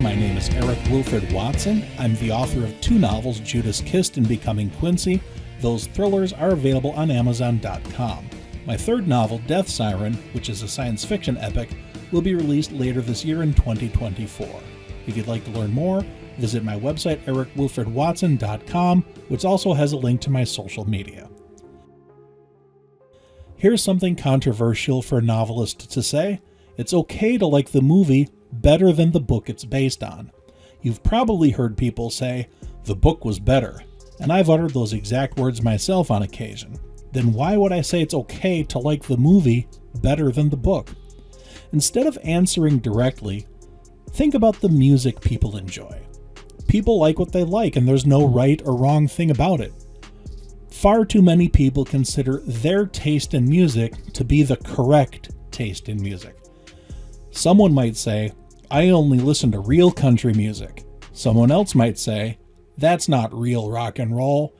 My name is Eric Wilfred Watson. I'm the author of 2 novels, Judas Kissed and Becoming Quincy. Those thrillers are available on Amazon.com. My 3rd novel, Death Siren, which is a science fiction epic, will be released later this year in 2024. If you'd like to learn more, visit my website, ericwilfredwatson.com, which also has a link to my social media. Here's something controversial for a novelist to say. It's okay to like the movie better than the book it's based on. You've probably heard people say, the book was better, and I've uttered those exact words myself on occasion. Then why would I say it's okay to like the movie better than the book? Instead of answering directly, think about the music people enjoy. People like what they like, and there's no right or wrong thing about it. Far too many people consider their taste in music to be the correct taste in music. Someone might say, I only listen to real country music. Someone else might say, that's not real rock and roll.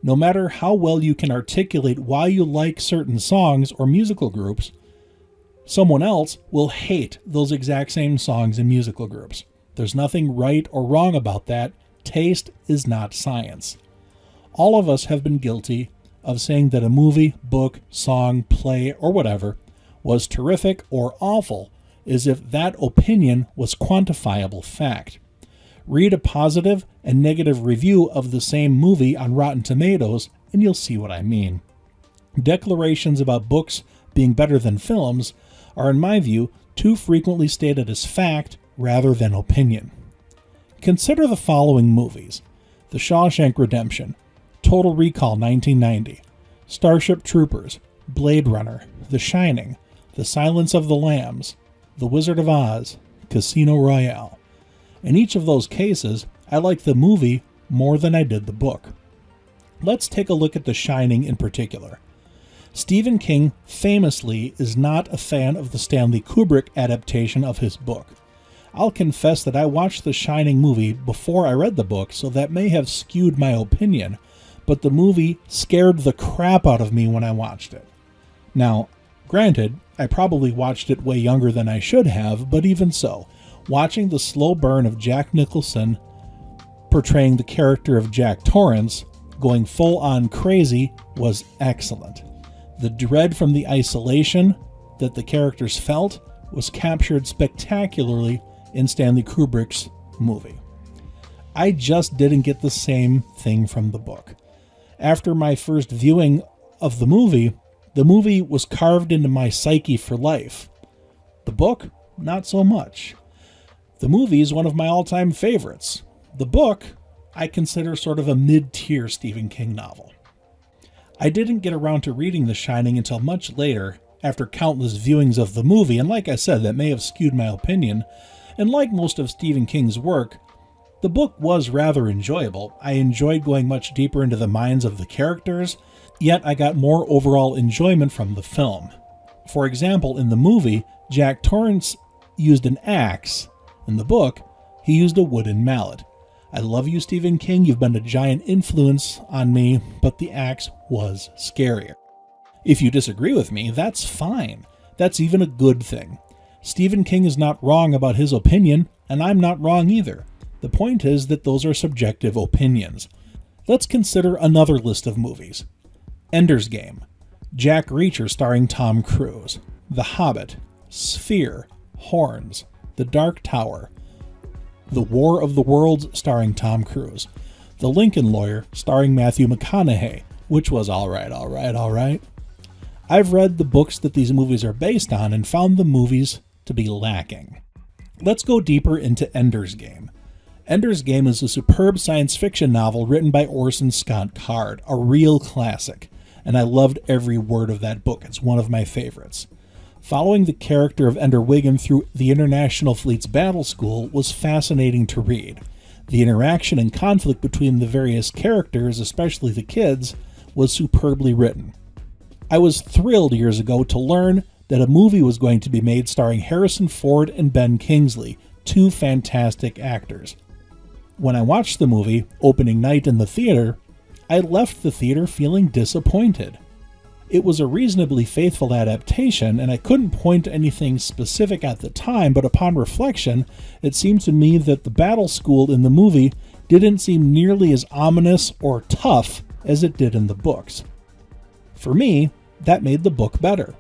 No matter how well you can articulate why you like certain songs or musical groups, someone else will hate those exact same songs and musical groups. There's nothing right or wrong about that. Taste is not science. All of us have been guilty of saying that a movie, book, song, play, or whatever was terrific or awful, as if that opinion was quantifiable fact. Read a positive and negative review of the same movie on Rotten Tomatoes, and you'll see what I mean. Declarations about books being better than films are, in my view, too frequently stated as fact rather than opinion. Consider the following movies: The Shawshank Redemption, Total Recall 1990, Starship Troopers, Blade Runner, The Shining, The Silence of the Lambs, The Wizard of Oz, Casino Royale. In each of those cases, I liked the movie more than I did the book. Let's take a look at The Shining in particular. Stephen King famously is not a fan of the Stanley Kubrick adaptation of his book. I'll confess that I watched The Shining movie before I read the book, so that may have skewed my opinion, but the movie scared the crap out of me when I watched it. Now, granted, I probably watched it way younger than I should have, but even so, watching the slow burn of Jack Nicholson portraying the character of Jack Torrance going full-on crazy was excellent. The dread from the isolation that the characters felt was captured spectacularly in Stanley Kubrick's movie. I just didn't get the same thing from the book. After my first viewing of the movie was carved into my psyche for life. The book, not so much. The movie is one of my all-time favorites. The book, I consider sort of a mid-tier Stephen King novel. I didn't get around to reading The Shining until much later, after countless viewings of the movie, and like I said, that may have skewed my opinion. And like most of Stephen King's work, the book was rather enjoyable. I enjoyed going much deeper into the minds of the characters, yet I got more overall enjoyment from the film. For example, in the movie, Jack Torrance used an axe. In the book, he used a wooden mallet. I love you, Stephen King. You've been a giant influence on me, but the axe was scarier. If you disagree with me, that's fine. That's even a good thing. Stephen King is not wrong about his opinion, and I'm not wrong either. The point is that those are subjective opinions. Let's consider another list of movies. Ender's Game, Jack Reacher starring Tom Cruise, The Hobbit, Sphere, Horns, The Dark Tower, The War of the Worlds starring Tom Cruise, The Lincoln Lawyer starring Matthew McConaughey, which was all right. I've read the books that these movies are based on and found the movies to be lacking. Let's go deeper into Ender's Game. Ender's Game is a superb science fiction novel written by Orson Scott Card, a real classic, and I loved every word of that book. It's one of my favorites. Following the character of Ender Wiggin through the International Fleet's battle school was fascinating to read. The interaction and conflict between the various characters, especially the kids, was superbly written. I was thrilled years ago to learn that a movie was going to be made starring Harrison Ford and Ben Kingsley, 2 fantastic actors. When I watched the movie, opening night in the theater, I left the theater feeling disappointed. It was a reasonably faithful adaptation, and I couldn't point to anything specific at the time, but upon reflection, it seemed to me that the battle school in the movie didn't seem nearly as ominous or tough as it did in the books. For me, that made the book better.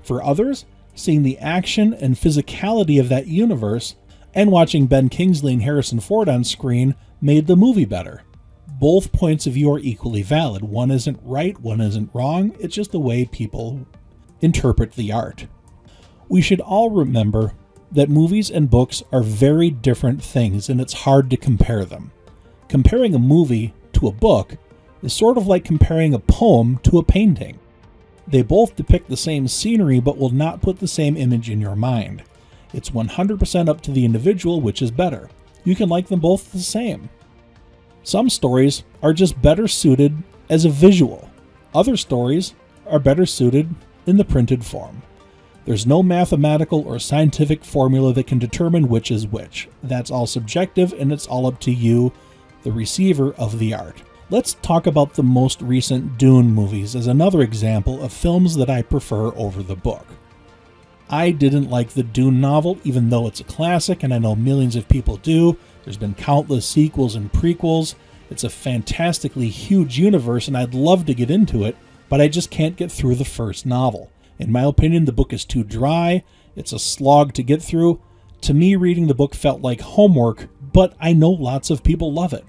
For others, seeing the action and physicality of that universe and watching Ben Kingsley and Harrison Ford on screen made the movie better. Both points of view are equally valid. One isn't right, one isn't wrong. It's just the way people interpret the art. We should all remember that movies and books are very different things, and it's hard to compare them. Comparing a movie to a book is sort of like comparing a poem to a painting. They both depict the same scenery but will not put the same image in your mind. It's 100% up to the individual which is better. You can like them both the same. Some stories are just better suited as a visual. Other stories are better suited in the printed form. There's no mathematical or scientific formula that can determine which is which. That's all subjective, and it's all up to you, the receiver of the art. Let's talk about the most recent Dune movies as another example of films that I prefer over the book. I didn't like the Dune novel, even though it's a classic, and I know millions of people do. There's been countless sequels and prequels. It's a fantastically huge universe, and I'd love to get into it, but I just can't get through the first novel. In my opinion, the book is too dry. It's a slog to get through. To me, reading the book felt like homework, but I know lots of people love it.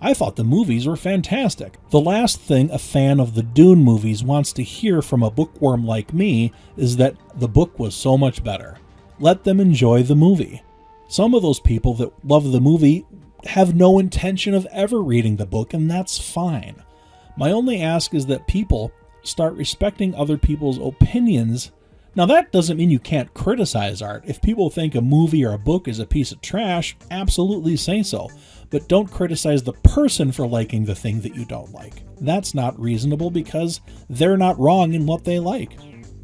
I thought the movies were fantastic. The last thing a fan of the Dune movies wants to hear from a bookworm like me is that the book was so much better. Let them enjoy the movie. Some of those people that love the movie have no intention of ever reading the book, and that's fine. My only ask is that people start respecting other people's opinions. Now, that doesn't mean you can't criticize art. If people think a movie or a book is a piece of trash, absolutely say so. But don't criticize the person for liking the thing that you don't like. That's not reasonable because they're not wrong in what they like.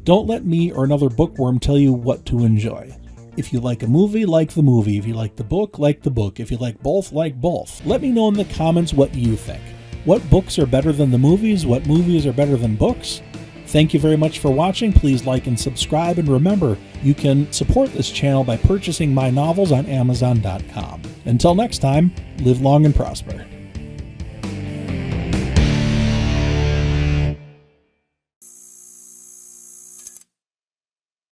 Don't let me or another bookworm tell you what to enjoy. If you like a movie, like the movie. If you like the book, like the book. If you like both. Let me know in the comments what you think. What books are better than the movies? What movies are better than books? Thank you very much for watching. Please like and subscribe, and remember, you can support this channel by purchasing my novels on Amazon.com. Until next time, live long and prosper.